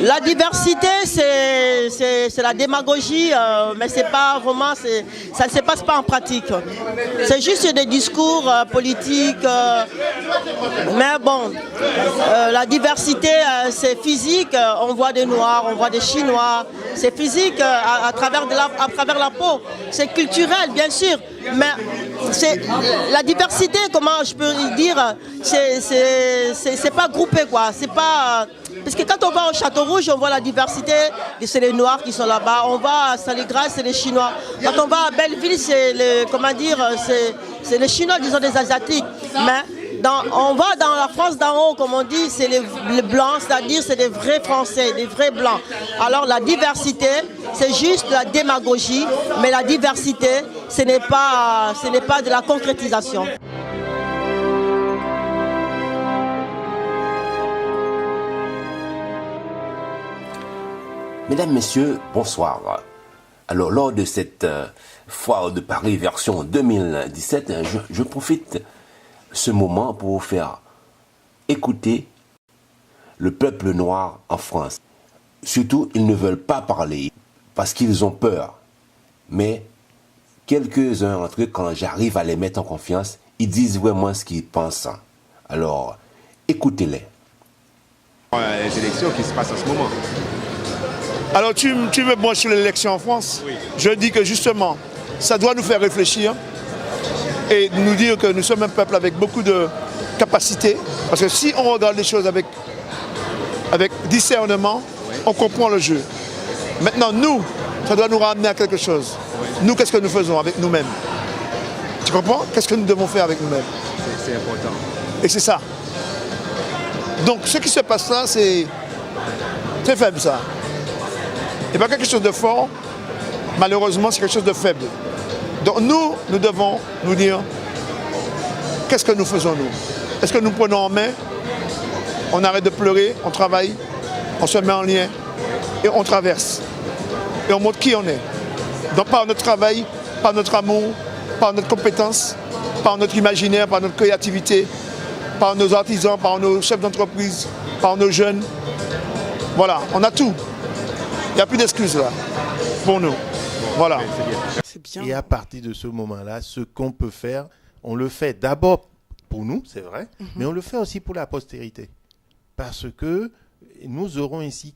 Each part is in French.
La diversité, c'est la démagogie, mais c'est pas vraiment, ça ne se passe pas en pratique. C'est juste des discours politiques. Mais bon, la diversité, c'est physique. On voit des Noirs, on voit des Chinois. C'est physique à travers la peau. C'est culturel, bien sûr. Mais la diversité, comment je peux dire, c'est pas groupé, quoi. C'est pas... Parce que quand on va au Château-Rouge, on voit la diversité, c'est les Noirs qui sont là-bas. On va à Saint-Légrès, c'est les Chinois. Quand on va à Belleville, c'est les Chinois, disons des Asiatiques. Mais on va dans la France d'en haut, comme on dit, c'est les Blancs, c'est-à-dire c'est des vrais Français, des vrais Blancs. Alors la diversité, c'est juste la démagogie, mais la diversité, ce n'est pas de la concrétisation. Mesdames, Messieurs, bonsoir. Alors, lors de cette foire de Paris version 2017, je profite ce moment pour vous faire écouter le peuple noir en France. Surtout, ils ne veulent pas parler parce qu'ils ont peur. Mais quelques-uns d'entre eux, quand j'arrive à les mettre en confiance, ils disent vraiment ce qu'ils pensent. Alors, écoutez-les. Les élections qui se passent en ce moment. Alors tu me branches sur l'élection en France. Oui. Je dis que justement, ça doit nous faire réfléchir et nous dire que nous sommes un peuple avec beaucoup de capacités. Parce que si on regarde les choses avec discernement, oui, on comprend le jeu. Maintenant, nous, ça doit nous ramener à quelque chose. Oui. Nous, qu'est-ce que nous faisons avec nous-mêmes? Tu comprends? Qu'est-ce que nous devons faire avec nous-mêmes? C'est important. Et c'est ça. Donc ce qui se passe là, c'est très faible ça. Et pas quelque chose de fort, malheureusement c'est quelque chose de faible. Donc nous devons nous dire, qu'est-ce que nous faisons nous? Est-ce que nous prenons en main? On arrête de pleurer, on travaille, on se met en lien et on traverse. Et on montre qui on est. Donc par notre travail, par notre amour, par notre compétence, par notre imaginaire, par notre créativité, par nos artisans, par nos chefs d'entreprise, par nos jeunes. Voilà, on a tout. Il n'y a plus d'excuses là, pour nous. Voilà. C'est bien. Et à partir de ce moment-là, ce qu'on peut faire, on le fait d'abord pour nous, c'est vrai, mais on le fait aussi pour la postérité. Parce que nous aurons ainsi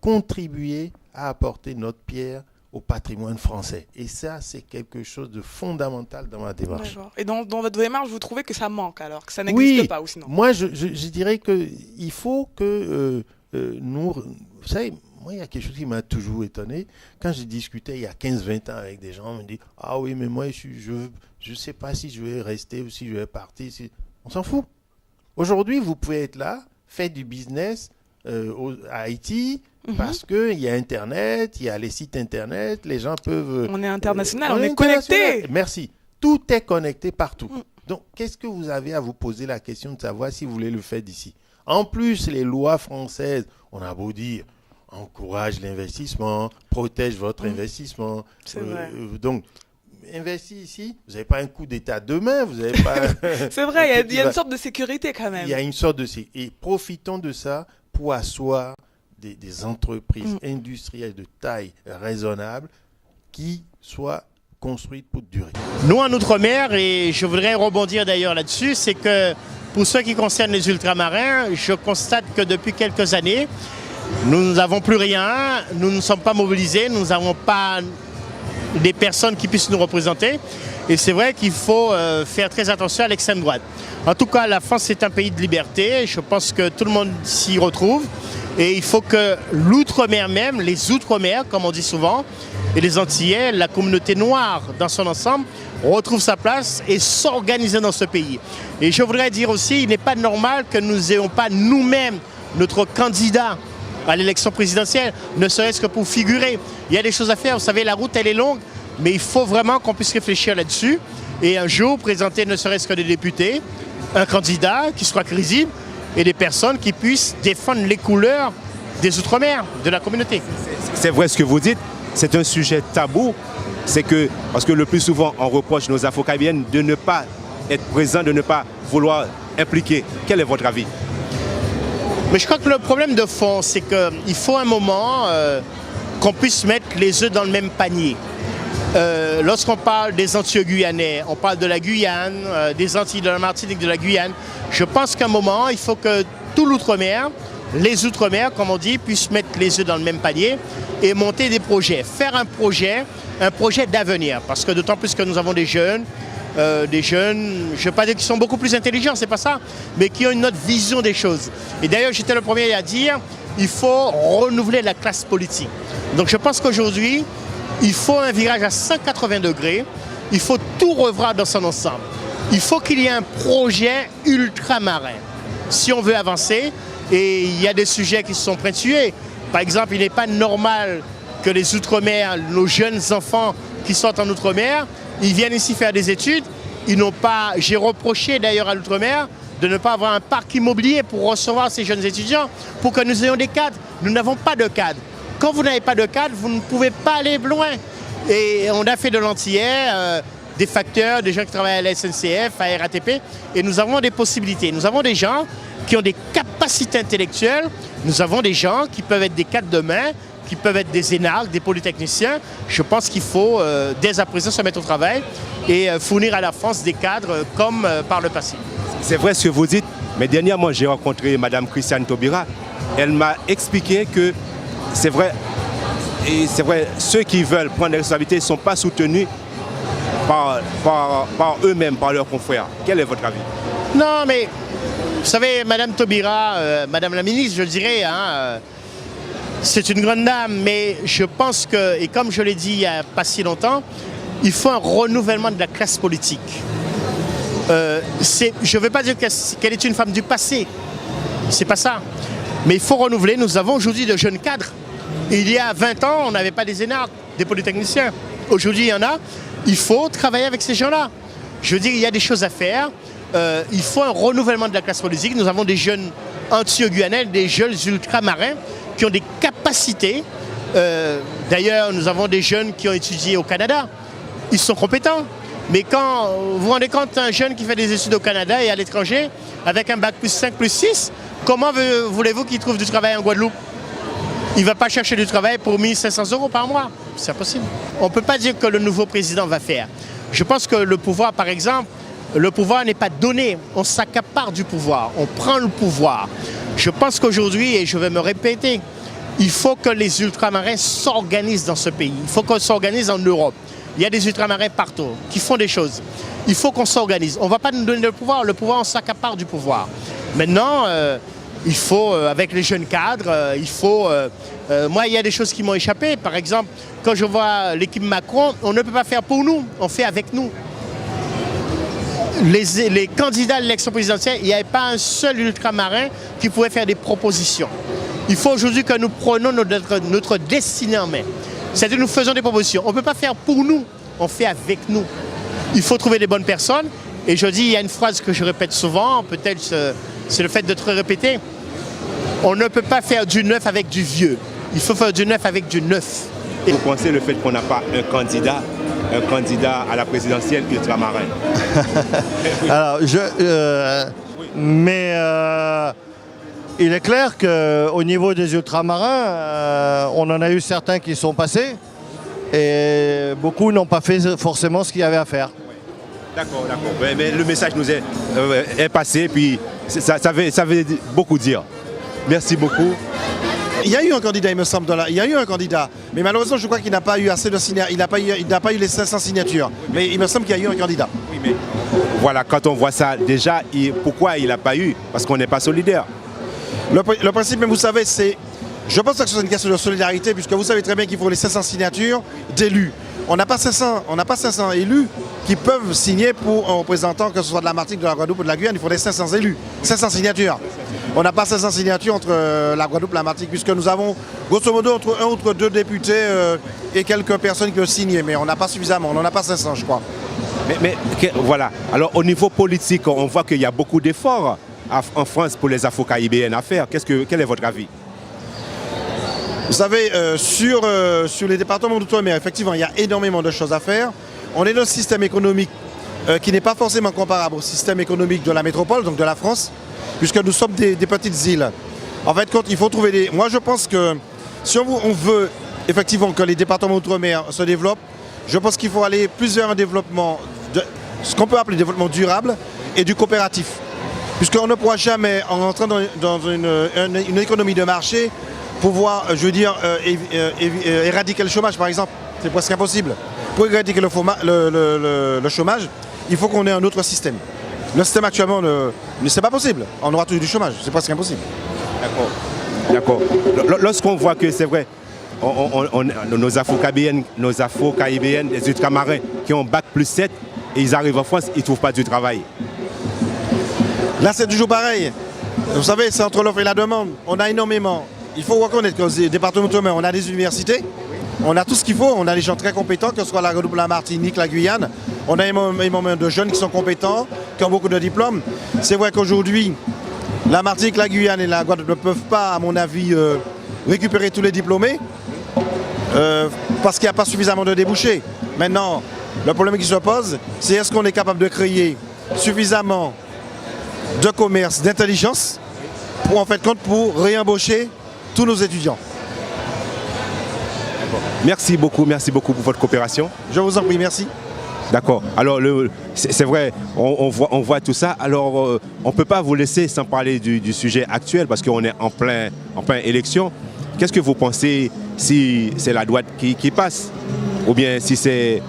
contribué à apporter notre pierre au patrimoine français. Et ça, c'est quelque chose de fondamental dans ma démarche. D'accord. Et dans votre démarche, vous trouvez que ça manque alors, que ça n'existe pas ou sinon? Moi, je dirais qu'il faut que nous... Vous savez, moi, il y a quelque chose qui m'a toujours étonné. Quand je discutais il y a 15-20 ans avec des gens, on me dit « Ah oui, mais moi, je ne sais pas si je vais rester ou si je vais partir. » On s'en fout. Aujourd'hui, vous pouvez être là, faire du business à Haïti, parce qu'il y a Internet, il y a les sites Internet, les gens peuvent... On est international, on est connecté. Merci. Tout est connecté partout. Donc, qu'est-ce que vous avez à vous poser la question de savoir si vous voulez le faire d'ici? En plus, les lois françaises, on a beau dire, encourage l'investissement, protège votre investissement. C'est vrai. Donc, investir ici, vous n'avez pas un coup d'État demain, vous n'avez pas... C'est vrai, il y a une sorte de sécurité quand même. Il y a une sorte de sécurité. Et profitons de ça pour asseoir des entreprises industrielles de taille raisonnable qui soient construites pour durer. Nous, en Outre-mer, et je voudrais rebondir d'ailleurs là-dessus, c'est que pour ce qui concerne les ultramarins, je constate que depuis quelques années, nous n'avons plus rien, nous ne sommes pas mobilisés, nous n'avons pas des personnes qui puissent nous représenter. Et c'est vrai qu'il faut faire très attention à l'extrême droite. En tout cas, la France est un pays de liberté, je pense que tout le monde s'y retrouve. Et il faut que l'outre-mer même, les outre-mer, comme on dit souvent, et les Antillais, la communauté noire dans son ensemble, retrouve sa place et s'organiser dans ce pays. Et je voudrais dire aussi, il n'est pas normal que nous n'ayons pas nous-mêmes notre candidat à l'élection présidentielle, ne serait-ce que pour figurer. Il y a des choses à faire, vous savez, la route elle est longue, mais il faut vraiment qu'on puisse réfléchir là-dessus et un jour présenter ne serait-ce que des députés, un candidat qui soit crédible et des personnes qui puissent défendre les couleurs des Outre-mer, de la communauté. C'est vrai ce que vous dites, c'est un sujet tabou, c'est que, parce que le plus souvent on reproche nos afro-caribéennes de ne pas être présents, de ne pas vouloir impliquer. Quel est votre avis? Mais je crois que le problème de fond, c'est qu'il faut un moment qu'on puisse mettre les œufs dans le même panier. Lorsqu'on parle des Antillais-Guyanais, on parle de la Guyane, des Antilles, de la Martinique, de la Guyane. Je pense qu'à un moment, il faut que tout l'outre-mer, les outre-mer, comme on dit, puissent mettre les œufs dans le même panier et monter des projets, faire un projet d'avenir. Parce que d'autant plus que nous avons des jeunes, je ne veux pas dire qu'ils sont beaucoup plus intelligents, c'est pas ça, mais qui ont une autre vision des choses. Et d'ailleurs, j'étais le premier à dire, il faut renouveler la classe politique. Donc je pense qu'aujourd'hui, il faut un virage à 180 degrés, il faut tout revoir dans son ensemble. Il faut qu'il y ait un projet ultramarin, si on veut avancer, et il y a des sujets qui se sont pointués. Par exemple, il n'est pas normal que les Outre-mer, nos jeunes enfants qui sont en Outre-mer, ils viennent ici faire des études, ils n'ont pas, j'ai reproché d'ailleurs à l'Outre-mer de ne pas avoir un parc immobilier pour recevoir ces jeunes étudiants, pour que nous ayons des cadres. Nous n'avons pas de cadres. Quand vous n'avez pas de cadre, vous ne pouvez pas aller loin. Et on a fait de l'antillais, des facteurs, des gens qui travaillent à la SNCF, à la RATP, et nous avons des possibilités. Nous avons des gens qui ont des capacités intellectuelles, nous avons des gens qui peuvent être des cadres demain, qui peuvent être des énarques, des polytechniciens. Je pense qu'il faut dès à présent se mettre au travail et fournir à la France des cadres comme par le passé. C'est vrai ce que vous dites, mais dernièrement j'ai rencontré Mme Christiane Taubira. Elle m'a expliqué que c'est vrai, ceux qui veulent prendre des responsabilités ne sont pas soutenus par eux-mêmes, par leurs confrères. Quel est votre avis? Non, mais vous savez, Mme Taubira, Madame la ministre, je dirais, c'est une grande dame, mais je pense que, et comme je l'ai dit il n'y a pas si longtemps, il faut un renouvellement de la classe politique. Je ne veux pas dire qu'elle est une femme du passé, c'est pas ça. Mais il faut renouveler, nous avons aujourd'hui de jeunes cadres. Il y a 20 ans, on n'avait pas des énarques, des polytechniciens. Aujourd'hui, il y en a. Il faut travailler avec ces gens-là. Je veux dire, il y a des choses à faire. Il faut un renouvellement de la classe politique. Nous avons des jeunes Antillais-Guyanais, des jeunes ultramarins qui ont des capacités. D'ailleurs, nous avons des jeunes qui ont étudié au Canada. Ils sont compétents. Mais quand vous vous rendez compte, un jeune qui fait des études au Canada et à l'étranger, avec un bac plus 5, plus 6, comment voulez-vous qu'il trouve du travail en Guadeloupe? Il ne va pas chercher du travail pour 1 500 € par mois. C'est impossible. On ne peut pas dire que le nouveau président va faire. Je pense que le pouvoir, par exemple, le pouvoir n'est pas donné. On s'accapare du pouvoir. On prend le pouvoir. Je pense qu'aujourd'hui, et je vais me répéter, il faut que les ultramarins s'organisent dans ce pays. Il faut qu'on s'organise en Europe. Il y a des ultramarins partout qui font des choses. Il faut qu'on s'organise. On ne va pas nous donner le pouvoir, on s'accapare du pouvoir. Maintenant, il faut, avec les jeunes cadres, moi, il y a des choses qui m'ont échappé. Par exemple, quand je vois l'équipe Macron, on ne peut pas faire pour nous, on fait avec nous. Les candidats à l'élection présidentielle, il n'y avait pas un seul ultramarin qui pouvait faire des propositions. Il faut aujourd'hui que nous prenions notre destinée en main. C'est-à-dire que nous faisons des propositions. On ne peut pas faire pour nous, on fait avec nous. Il faut trouver les bonnes personnes. Et je dis, il y a une phrase que je répète souvent, peut-être c'est le fait de te répéter. On ne peut pas faire du neuf avec du vieux. Il faut faire du neuf avec du neuf. Vous pensez le fait qu'on n'a pas un candidat à la présidentielle ultramarin? Alors, il est clair qu'au niveau des ultramarins, on en a eu certains qui sont passés et beaucoup n'ont pas fait forcément ce qu'il y avait à faire. D'accord. Mais le message nous est passé, puis ça veut beaucoup dire. Merci beaucoup. Il y a eu un candidat, il me semble, il y a eu un candidat, mais malheureusement je crois qu'il n'a pas eu assez de signatures, il n'a pas eu les 500 signatures, mais il me semble qu'il y a eu un candidat. Oui, mais voilà, quand on voit ça, déjà, pourquoi il n'a pas eu? Parce qu'on n'est pas solidaire. Le principe, mais vous savez, je pense que c'est une question de solidarité, puisque vous savez très bien qu'il faut les 500 signatures d'élus. On n'a pas 500 élus qui peuvent signer pour un représentant, que ce soit de la Martinique, de la Guadeloupe ou de la Guyane. Il faudrait 500 élus, 500 signatures. On n'a pas 500 signatures entre la Guadeloupe et la Martinique, puisque nous avons grosso modo entre 2 députés et quelques personnes qui peuvent signer, mais on n'a pas suffisamment, on n'en a pas 500 je crois. Mais voilà, alors au niveau politique, on voit qu'il y a beaucoup d'efforts en France pour les Afro-Caribéennes à faire. Quel est votre avis? Vous savez, sur les départements d'outre-mer, effectivement, il y a énormément de choses à faire. On est dans un système économique qui n'est pas forcément comparable au système économique de la métropole, donc de la France, puisque nous sommes des petites îles. En fait, il faut trouver des... Moi, je pense que si on veut effectivement que les départements d'outre-mer se développent, je pense qu'il faut aller plus vers un développement, ce qu'on peut appeler développement durable et du coopératif. Puisqu'on ne pourra jamais, en entrant dans une économie de marché, pouvoir, je veux dire, éradiquer le chômage, par exemple. C'est presque impossible. Pour éradiquer le chômage, il faut qu'on ait un autre système. Le système actuellement, c'est pas possible. On aura toujours du chômage, c'est presque impossible. D'accord. Lorsqu'on voit que c'est vrai, nos Afro-Caribéennes, les ultramarins qui ont bac plus 7 et ils arrivent en France, ils ne trouvent pas du travail. Là, c'est toujours pareil. Vous savez, c'est entre l'offre et la demande. On a énormément. Il faut reconnaître qu'au département d'outre-mer, on a des universités. On a tout ce qu'il faut. On a des gens très compétents, que ce soit la Guadeloupe, la Martinique, la Guyane. On a énormément de jeunes qui sont compétents, qui ont beaucoup de diplômes. C'est vrai qu'aujourd'hui, la Martinique, la Guyane et la Guadeloupe ne peuvent pas, à mon avis, récupérer tous les diplômés parce qu'il n'y a pas suffisamment de débouchés. Maintenant, le problème qui se pose, c'est est-ce qu'on est capable de créer suffisamment de commerce, d'intelligence pour réembaucher tous nos étudiants. Merci beaucoup pour votre coopération. Je vous en prie, merci. D'accord. Alors, c'est vrai, on voit tout ça. Alors, on ne peut pas vous laisser sans parler du sujet actuel parce qu'on est en plein élection. Qu'est-ce que vous pensez si c'est la droite qui passe? Ou bien si c'est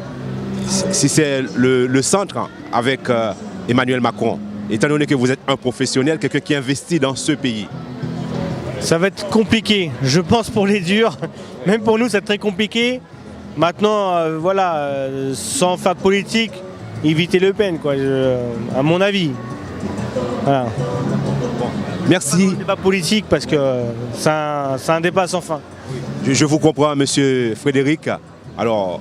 le centre avec Emmanuel Macron? Étant donné que vous êtes un professionnel, quelqu'un qui investit dans ce pays. Ça va être compliqué, je pense, pour les durs. Même pour nous, c'est très compliqué. Maintenant, sans faire politique, éviter Le Pen, quoi, à mon avis. Voilà. Bon, merci. C'est pas politique parce que c'est un débat sans fin. Je vous comprends, monsieur Frédéric. Alors,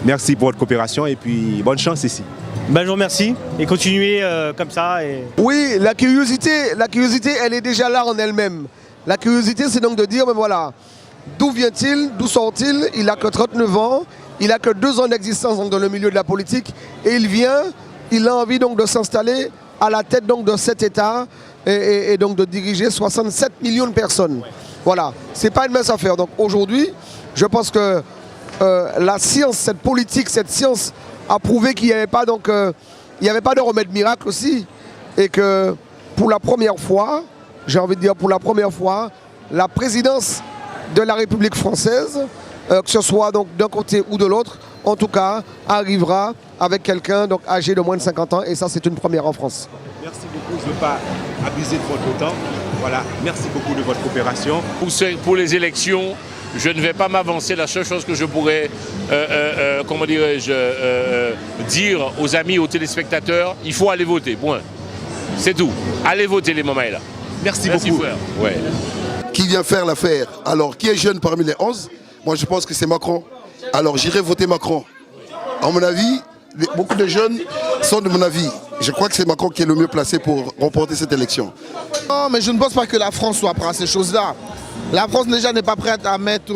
merci pour votre coopération et puis bonne chance ici. Ben, je vous remercie et continuez comme ça. Oui, la curiosité, elle est déjà là en elle-même. La curiosité, c'est donc de dire, ben voilà, d'où vient-il, d'où sort-il? Il n'a que 39 ans, il n'a que 2 ans d'existence dans le milieu de la politique et il a envie donc de s'installer à la tête donc de cet État et donc de diriger 67 millions de personnes. Voilà, c'est pas une mince affaire. Donc aujourd'hui, je pense que la science, cette politique, cette science a prouvé qu'il n'y avait pas de remède miracle aussi et que pour la première fois, j'ai envie de dire pour la première fois, la présidence de la République française, que ce soit donc d'un côté ou de l'autre, en tout cas, arrivera avec quelqu'un donc âgé de moins de 50 ans et ça c'est une première en France. Merci beaucoup, je ne veux pas abuser de votre temps. Voilà, merci beaucoup de votre coopération. Pour les élections, je ne vais pas m'avancer. La seule chose que je pourrais, comment dirais-je, dire aux amis, aux téléspectateurs, il faut aller voter, point. C'est tout. Allez voter les Mamaïla. Merci beaucoup. Frère. Ouais. Qui vient faire l'affaire? Alors, qui est jeune parmi les 11? Moi, je pense que c'est Macron. Alors, j'irai voter Macron. À mon avis, beaucoup de jeunes sont de mon avis. Je crois que c'est Macron qui est le mieux placé pour remporter cette élection. Non, mais je ne pense pas que la France soit prête à ces choses-là. La France déjà n'est pas prête à mettre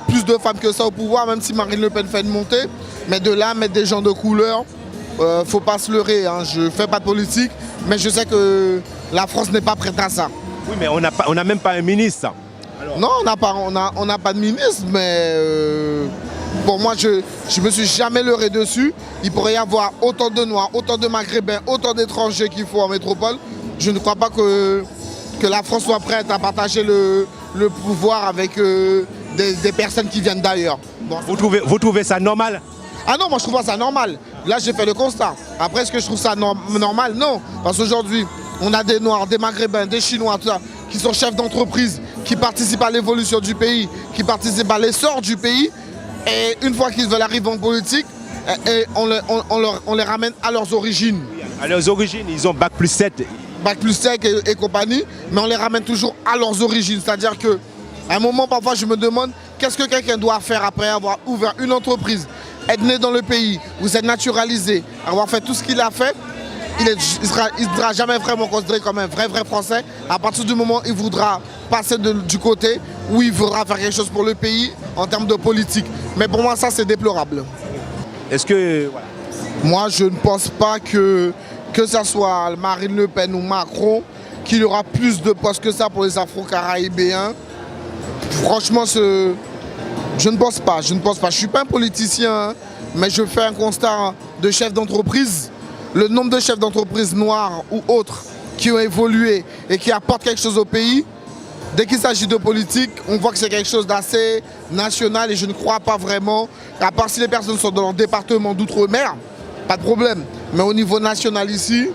plus de femmes que ça au pouvoir, même si Marine Le Pen fait une montée. Mais de là, mettre des gens de couleur, faut pas se leurrer. Hein. Je ne fais pas de politique, mais je sais que la France n'est pas prête à ça. Oui, mais on n'a même pas un ministre. Alors... Non, on n'a pas de ministre, mais pour moi, je me suis jamais leurré dessus. Il pourrait y avoir autant de Noirs, autant de Maghrébins, autant d'étrangers qu'il faut en métropole. Je ne crois pas que la France soit prête à partager le pouvoir avec des personnes qui viennent d'ailleurs. Bon, vous trouvez ça normal? Ah non, moi je trouve pas ça normal. Là j'ai fait le constat. Après, est-ce que je trouve ça normal? Non. Parce qu'aujourd'hui, on a des Noirs, des Maghrébins, des Chinois, tout ça, qui sont chefs d'entreprise, qui participent à l'évolution du pays, qui participent à l'essor du pays. Et une fois qu'ils veulent arriver en politique, on les ramène à leurs origines. À leurs origines, ils ont bac plus 7. Bac plus 5 et compagnie, mais on les ramène toujours à leurs origines. C'est-à-dire qu'à un moment, parfois, je me demande qu'est-ce que quelqu'un doit faire après avoir ouvert une entreprise, être né dans le pays, vous êtes naturalisé, avoir fait tout ce qu'il a fait. Il ne sera jamais vraiment considéré comme un vrai Français. À partir du moment où il voudra passer du côté où il voudra faire quelque chose pour le pays en termes de politique. Mais pour moi, ça, c'est déplorable. Est-ce que... Voilà. Moi, je ne pense pas que ce soit Marine Le Pen ou Macron, qu'il y aura plus de postes que ça pour les Afro-Caraïbéens. Franchement, je ne pense pas. Je ne suis pas un politicien, hein, mais je fais un constat de chef d'entreprise. Le nombre de chefs d'entreprise noirs ou autres qui ont évolué et qui apportent quelque chose au pays, dès qu'il s'agit de politique, on voit que c'est quelque chose d'assez national et je ne crois pas vraiment, à part si les personnes sont dans leur département d'outre-mer, pas de problème. Mais au niveau national ici...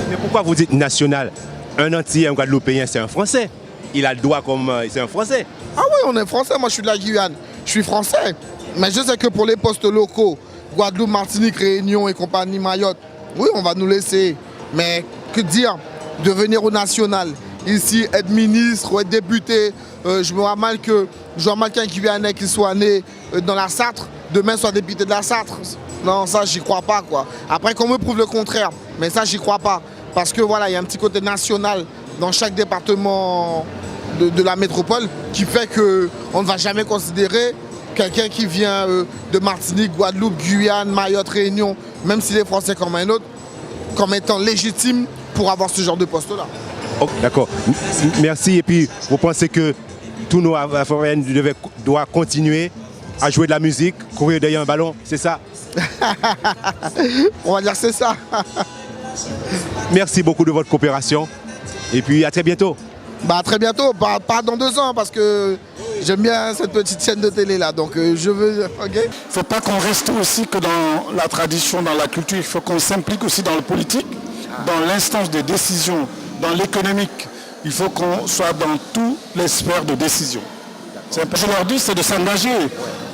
Mais pourquoi vous dites national? Un Antillais, un Guadeloupéen, c'est un Français. Il a le droit comme... c'est un Français. Ah oui, on est Français. Moi, je suis de la Guyane. Je suis Français. Mais je sais que pour les postes locaux, Guadeloupe, Martinique, Réunion et compagnie Mayotte, oui, on va nous laisser. Mais que dire de venir au national, ici, être ministre ou être député, je me vois mal qu'un Guyanais qui soit né dans la Sarthe, demain soit député de la Sarthe. Non, ça, j'y crois pas, quoi. Après, qu'on me prouve le contraire, mais ça, j'y crois pas. Parce que voilà, il y a un petit côté national dans chaque département de la métropole qui fait qu'on ne va jamais considérer quelqu'un qui vient de Martinique, Guadeloupe, Guyane, Mayotte, Réunion, même s'il est français comme un autre, comme étant légitime pour avoir ce genre de poste-là. Oh, d'accord. Merci. Et puis, vous pensez que tous nos Afro-Caraïbéens doivent continuer à jouer de la musique, courir derrière un ballon, c'est ça? On va dire que c'est ça. Merci beaucoup de votre coopération. Et puis, à très bientôt. Bah, à très bientôt, pas dans 2 ans, parce que j'aime bien cette petite chaîne de télé là, donc je veux... Ok. Il ne faut pas qu'on reste aussi que dans la tradition, dans la culture, il faut qu'on s'implique aussi dans le politique, dans l'instance de décision, dans l'économique. Il faut qu'on soit dans tous les sphères de décision. Je leur dis, c'est de s'engager.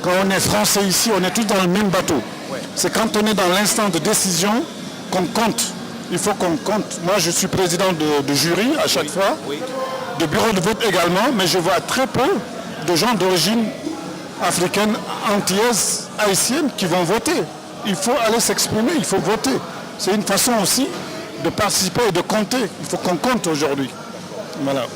Quand on est français ici, on est tous dans le même bateau. C'est quand on est dans l'instance de décision qu'on compte. Il faut qu'on compte. Moi, je suis président de jury à chaque fois, de bureau de vote également, mais je vois très peu de gens d'origine africaine, antillaise, haïtienne qui vont voter. Il faut aller s'exprimer, il faut voter. C'est une façon aussi de participer et de compter. Il faut qu'on compte aujourd'hui. Voilà.